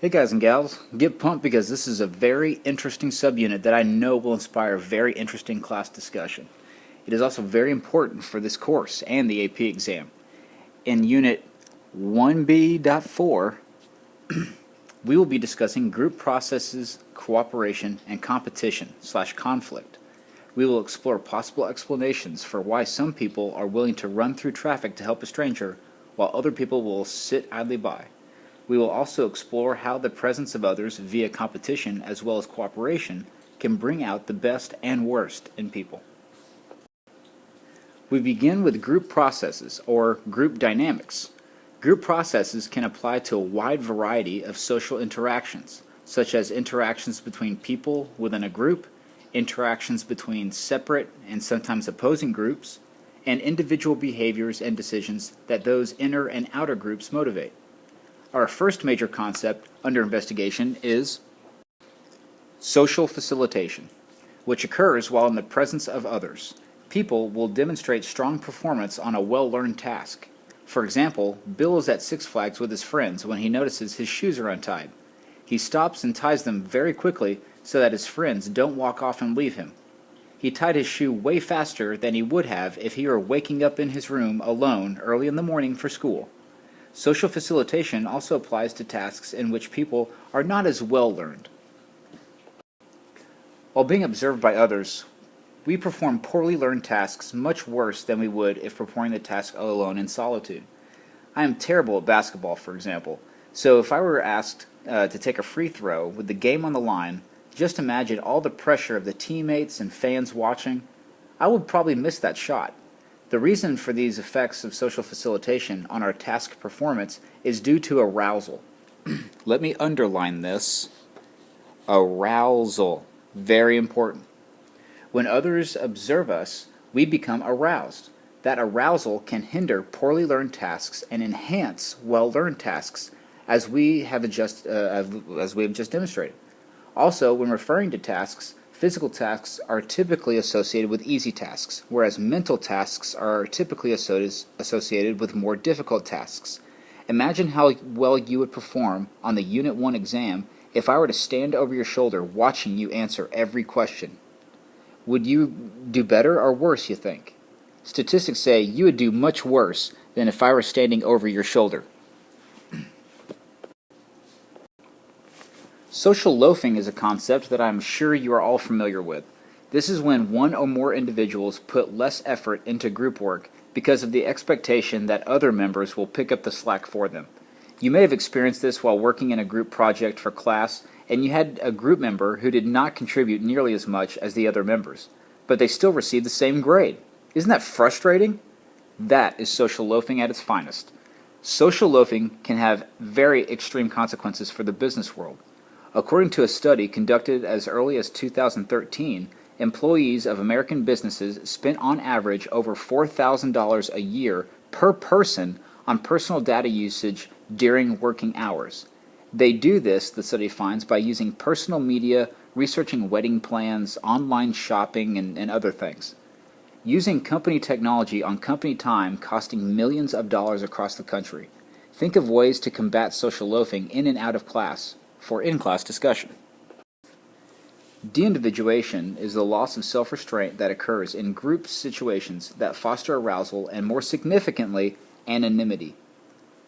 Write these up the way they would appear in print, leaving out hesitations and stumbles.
Hey guys and gals, get pumped because this is a very interesting subunit that I know will inspire a very interesting class discussion. It is also very important for this course and the AP exam. In Unit 1B.IV, we will be discussing group processes, cooperation, and competition/conflict. We will explore possible explanations for why some people are willing to run through traffic to help a stranger, while other people will sit idly by. We will also explore how the presence of others via competition as well as cooperation can bring out the best and worst in people. We begin with group processes, or group dynamics. Group processes can apply to a wide variety of social interactions, such as interactions between people within a group, interactions between separate and sometimes opposing groups, and individual behaviors and decisions that those inner and outer groups motivate. Our first major concept under investigation is social facilitation, which occurs while in the presence of others. People will demonstrate strong performance on a well-learned task. For example, Bill is at Six Flags with his friends when he notices his shoes are untied. He stops and ties them very quickly so that his friends don't walk off and leave him. He tied his shoe way faster than he would have if he were waking up in his room alone early in the morning for school. Social facilitation also applies to tasks in which people are not as well learned. While being observed by others, we perform poorly learned tasks much worse than we would if performing the task alone in solitude. I am terrible at basketball, for example, so if I were asked to take a free throw with the game on the line, just imagine all the pressure of the teammates and fans watching. I would probably miss that shot. The reason for these effects of social facilitation on our task performance is due to arousal. Let me underline this. Arousal. Very important. When others observe us, we become aroused. That arousal can hinder poorly learned tasks and enhance well-learned tasks, as we have just demonstrated. Also, when referring to tasks, physical tasks are typically associated with easy tasks, whereas mental tasks are typically associated with more difficult tasks. Imagine how well you would perform on the Unit 1 exam if I were to stand over your shoulder watching you answer every question. Would you do better or worse, you think? Statistics say you would do much worse than if I were standing over your shoulder. Social loafing is a concept that I'm sure you are all familiar with. This is when one or more individuals put less effort into group work because of the expectation that other members will pick up the slack for them. You may have experienced this while working in a group project for class, and you had a group member who did not contribute nearly as much as the other members, but they still received the same grade. Isn't that frustrating? That is social loafing at its finest. Social loafing can have very extreme consequences for the business world. According to a study conducted as early as 2013, employees of American businesses spent on average over $4,000 a year per person on personal data usage during working hours. They do this, the study finds, by using personal media, researching wedding plans, online shopping, and other things. Using company technology on company time costing millions of dollars across the country. Think of ways to combat social loafing in and out of class for in-class discussion. De-individuation is the loss of self-restraint that occurs in group situations that foster arousal and, more significantly, anonymity.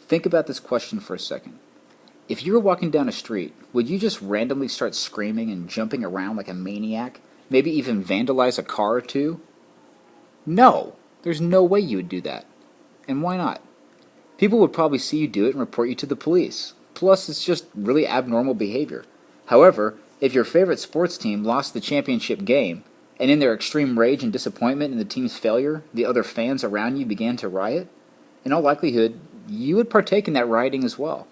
Think about this question for a second. If you were walking down a street, would you just randomly start screaming and jumping around like a maniac? Maybe even vandalize a car or two? No! There's no way you would do that. And why not? People would probably see you do it and report you to the police. Plus, it's just really abnormal behavior. However, if your favorite sports team lost the championship game, and in their extreme rage and disappointment in the team's failure, the other fans around you began to riot, in all likelihood, you would partake in that rioting as well.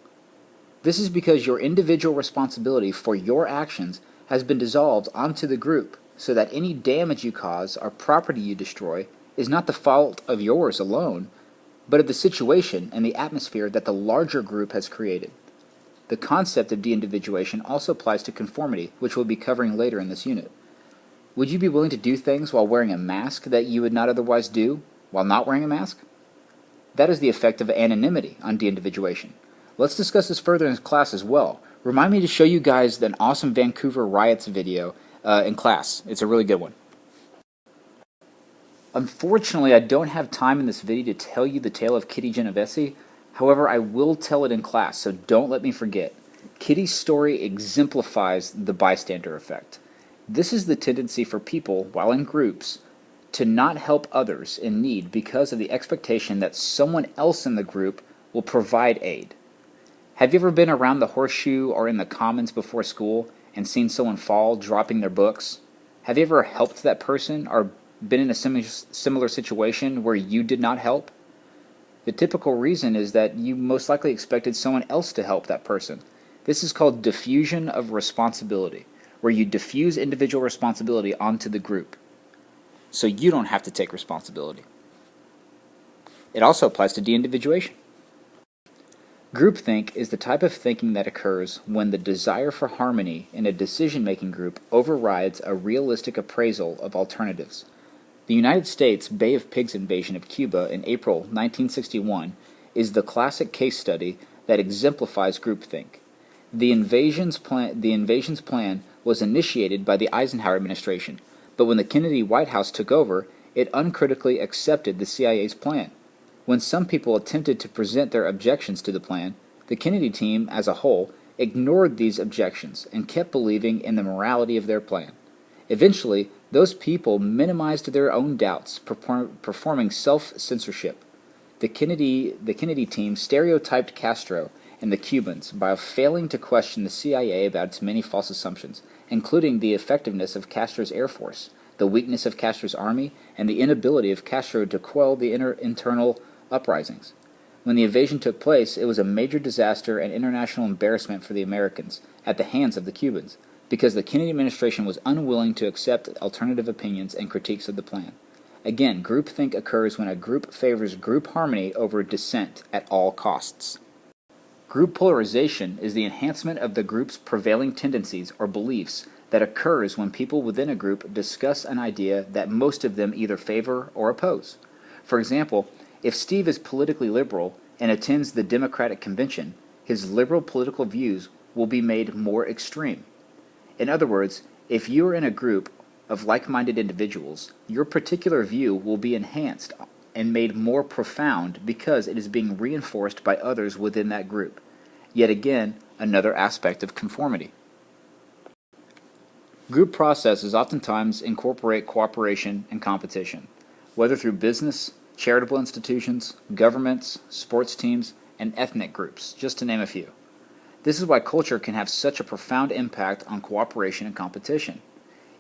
This is because your individual responsibility for your actions has been dissolved onto the group, so that any damage you cause or property you destroy is not the fault of yours alone, but of the situation and the atmosphere that the larger group has created. The concept of de-individuation also applies to conformity, which we'll be covering later in this unit. Would you be willing to do things while wearing a mask that you would not otherwise do while not wearing a mask? That is the effect of anonymity on de-individuation. Let's discuss this further in class as well. Remind me to show you guys an awesome Vancouver riots video in class. It's a really good one. Unfortunately, I don't have time in this video to tell you the tale of Kitty Genovese. However, I will tell it in class, so don't let me forget. Kitty's story exemplifies the bystander effect. This is the tendency for people, while in groups, to not help others in need because of the expectation that someone else in the group will provide aid. Have you ever been around the horseshoe or in the commons before school and seen someone fall, dropping their books? Have you ever helped that person or been in a similar situation where you did not help? The typical reason is that you most likely expected someone else to help that person. This is called diffusion of responsibility, where you diffuse individual responsibility onto the group, so you don't have to take responsibility. It also applies to de-individuation. Groupthink is the type of thinking that occurs when the desire for harmony in a decision-making group overrides a realistic appraisal of alternatives. The United States Bay of Pigs invasion of Cuba in April 1961 is the classic case study that exemplifies groupthink. The invasion's plan was initiated by the Eisenhower administration, but when the Kennedy White House took over, it uncritically accepted the CIA's plan. When some people attempted to present their objections to the plan, the Kennedy team as a whole ignored these objections and kept believing in the morality of their plan. Eventually, those people minimized their own doubts, performing self-censorship. The Kennedy team stereotyped Castro and the Cubans by failing to question the CIA about its many false assumptions, including the effectiveness of Castro's Air Force, the weakness of Castro's army, and the inability of Castro to quell the internal uprisings. When the invasion took place, it was a major disaster and international embarrassment for the Americans at the hands of the Cubans, because the Kennedy administration was unwilling to accept alternative opinions and critiques of the plan. Again, groupthink occurs when a group favors group harmony over dissent at all costs. Group polarization is the enhancement of the group's prevailing tendencies or beliefs that occurs when people within a group discuss an idea that most of them either favor or oppose. For example, if Steve is politically liberal and attends the Democratic convention, his liberal political views will be made more extreme. In other words, if you are in a group of like-minded individuals, your particular view will be enhanced and made more profound because it is being reinforced by others within that group. Yet again, another aspect of conformity. Group processes oftentimes incorporate cooperation and competition, whether through business, charitable institutions, governments, sports teams, and ethnic groups, just to name a few. This is why culture can have such a profound impact on cooperation and competition.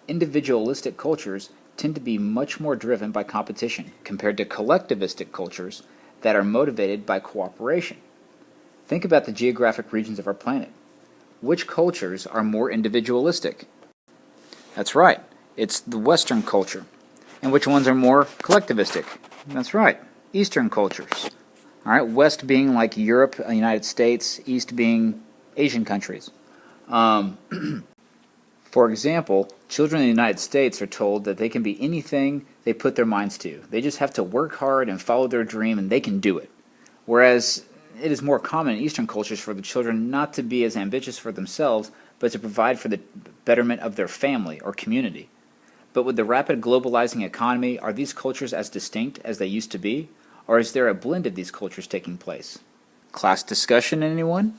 Individualistic cultures tend to be much more driven by competition compared to collectivistic cultures that are motivated by cooperation. Think about the geographic regions of our planet. Which cultures are more individualistic? That's right, it's the Western culture. And which ones are more collectivistic? That's right, Eastern cultures. All right, West being like Europe, the United States, East being Asian countries. For example, children in the United States are told that they can be anything they put their minds to. They just have to work hard and follow their dream, and they can do it. Whereas it is more common in Eastern cultures for the children not to be as ambitious for themselves, but to provide for the betterment of their family or community. But with the rapid globalizing economy, are these cultures as distinct as they used to be? Or is there a blend of these cultures taking place? Class discussion, anyone?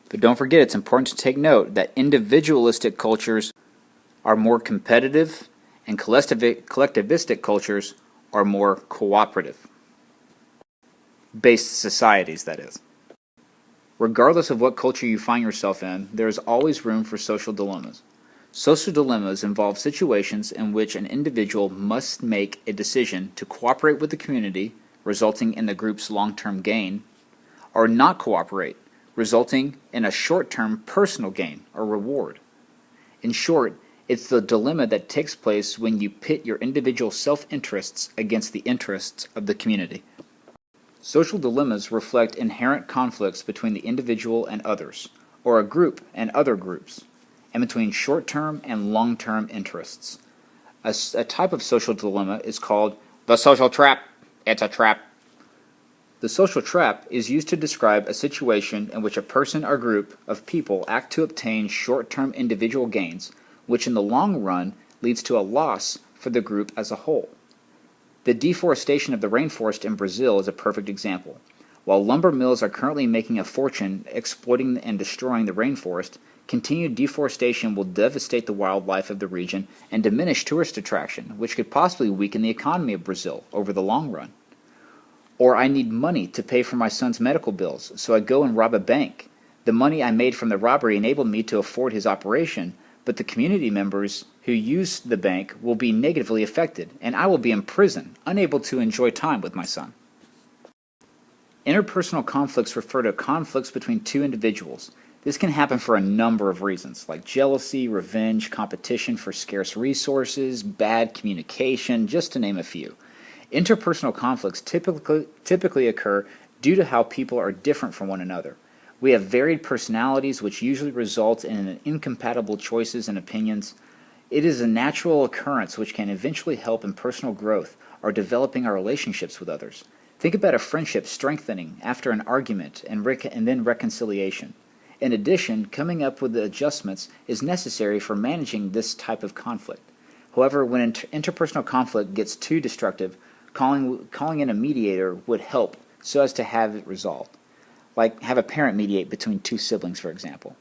But don't forget, it's important to take note that individualistic cultures are more competitive and collectivistic cultures are more cooperative. Based societies, that is. Regardless of what culture you find yourself in, there is always room for social dilemmas. Social dilemmas involve situations in which an individual must make a decision to cooperate with the community, resulting in the group's long-term gain, or not cooperate, resulting in a short-term personal gain or reward. In short, it's the dilemma that takes place when you pit your individual self-interests against the interests of the community. Social dilemmas reflect inherent conflicts between the individual and others, or a group and other groups, and between short-term and long-term interests. A type of social dilemma is called the social trap. It's a trap. The social trap is used to describe a situation in which a person or group of people act to obtain short-term individual gains, which in the long run leads to a loss for the group as a whole. The deforestation of the rainforest in Brazil is a perfect example. While lumber mills are currently making a fortune exploiting and destroying the rainforest, continued deforestation will devastate the wildlife of the region and diminish tourist attraction, which could possibly weaken the economy of Brazil over the long run. Or I need money to pay for my son's medical bills, so I go and rob a bank. The money I made from the robbery enabled me to afford his operation, but the community members who use the bank will be negatively affected, and I will be in prison, unable to enjoy time with my son. Interpersonal conflicts refer to conflicts between two individuals. This can happen for a number of reasons, like jealousy, revenge, competition for scarce resources, bad communication, just to name a few. Interpersonal conflicts typically occur due to how people are different from one another. We have varied personalities, which usually result in incompatible choices and opinions. It is a natural occurrence which can eventually help in personal growth or developing our relationships with others. Think about a friendship strengthening after an argument and then reconciliation. In addition, coming up with the adjustments is necessary for managing this type of conflict. However, when interpersonal conflict gets too destructive, calling in a mediator would help so as to have it resolved. Like have a parent mediate between two siblings, for example.